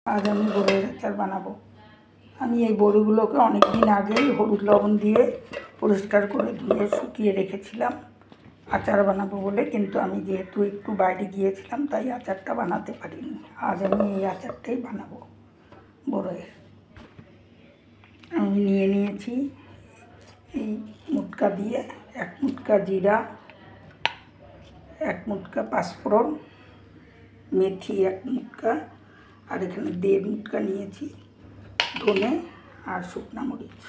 আজ আমি বড়ইয়ের আচার বানাবো। আমি এই বড়িগুলোকে অনেক দিন আগেই হলুদ লবণ দিয়ে পরিষ্কার করে ধুয়ে শুকিয়ে রেখেছিলাম আচার বানাবো বলে, কিন্তু আমি যেহেতু একটু বাইরে গিয়েছিলাম তাই আচারটা বানাতে পারিনি। আজ আমি এই আচারটাই বানাবো বড়ইয়ের। আমি নিয়ে নিয়েছি এই মুটকা দিয়ে 1 মুটকা জিরা, 1 মুটকা পাঁচফোড়ন, মেথি 1 মুটকা, আর এখানে 1.5 মুটকা নিয়েছি ধনে আর শুকনা মরিচ।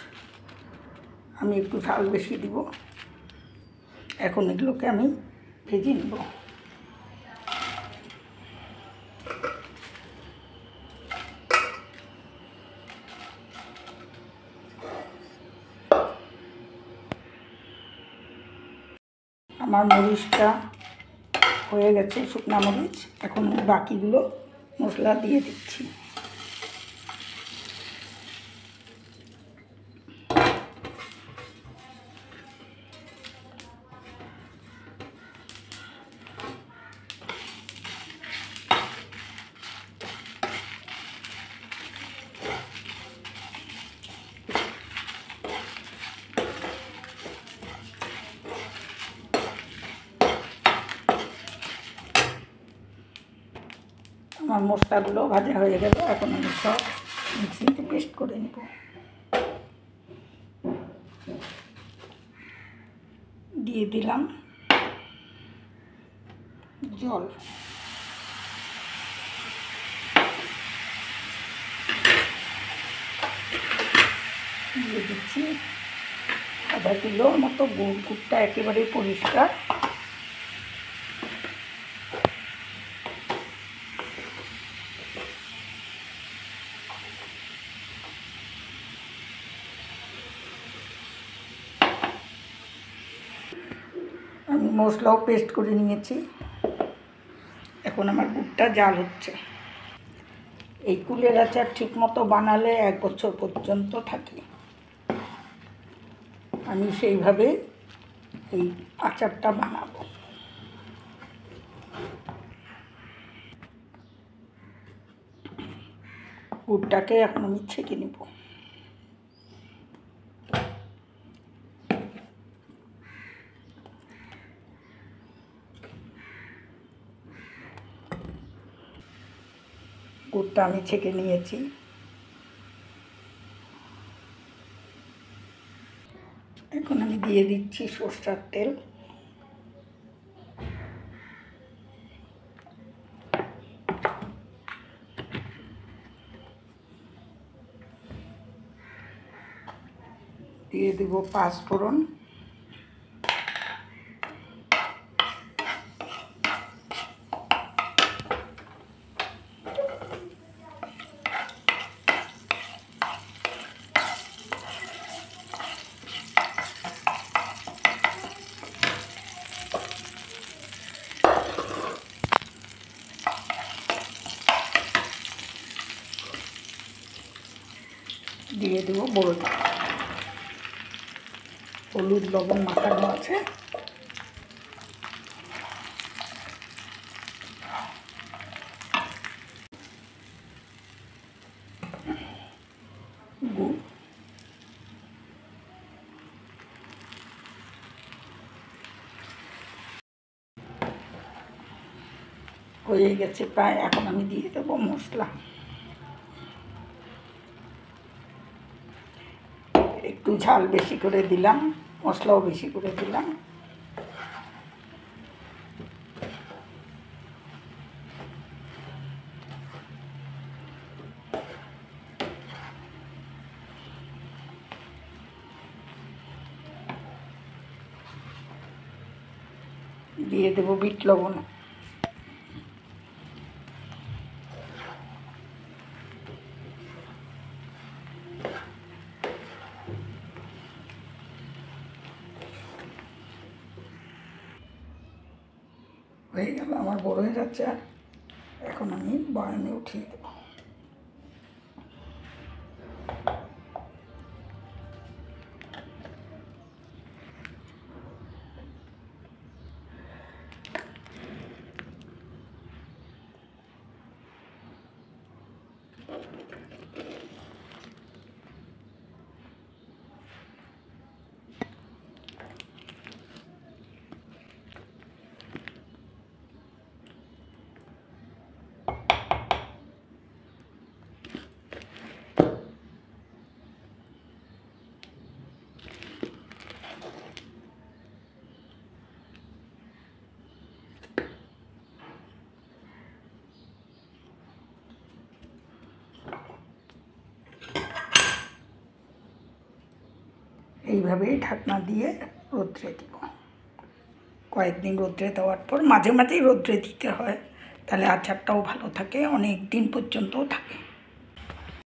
আমি একটু ঝাল বেশি দিব। এখন এগুলোকে আমি ভেজে নেব। আমার মরিচটা হয়ে গেছে, শুকনা মরিচ। এখন বাকিগুলো মশলা দিয়ে দিচ্ছি। আমার মশলাগুলো ভাজা হয়ে গেল। এখন আমি সব মিক্সিতে পেস্ট করে নেব। দিয়ে দিলাম জল। দিয়ে দিচ্ছি আধা কিলোর মতো গুড়। গুড়টা একেবারে পরিষ্কার। আমি মশলাও পেস্ট করে নিয়েছি। এখন আমার গুড়টা জাল হচ্ছে। এই কুলের আচার ঠিক মতো বানালে 1 বছর পর্যন্ত থাকে। আমি সেইভাবে এই আচারটা বানাবো। গুড়টাকে এখন আমি ছেঁকে নেব। গুড়টা আমি ছেঁকে নিয়েছি। এখন আমি দিয়ে দিচ্ছি সরষের তেল। দিয়ে দেব পাঁচফোড়ন। দিয়ে দেব বড়ি। হলুদ লবণ মাখানো আছে। গুড়, হয়ে গেছে প্রায়। এখন আমি দিয়ে দেবো মশলা। একটু ঝাল বেশি করে দিলাম, মশলাও বেশি করে দিলাম। দিয়ে দেবো বিট লবণ। হয়ে গেল আমার বড়ইয়ের আচার। এখন আমি বয়ামে উঠিয়ে দেব। এইভাবেই ঢাকনা দিয়ে রোদ্রে দিব। কয়েকদিন রোদ্রে দেওয়ার পর মাঝে মাঝেই রোদ্রে দিতে হয়, তাহলে আচারটাও ভালো থাকে, অনেক দিন পর্যন্তও থাকে।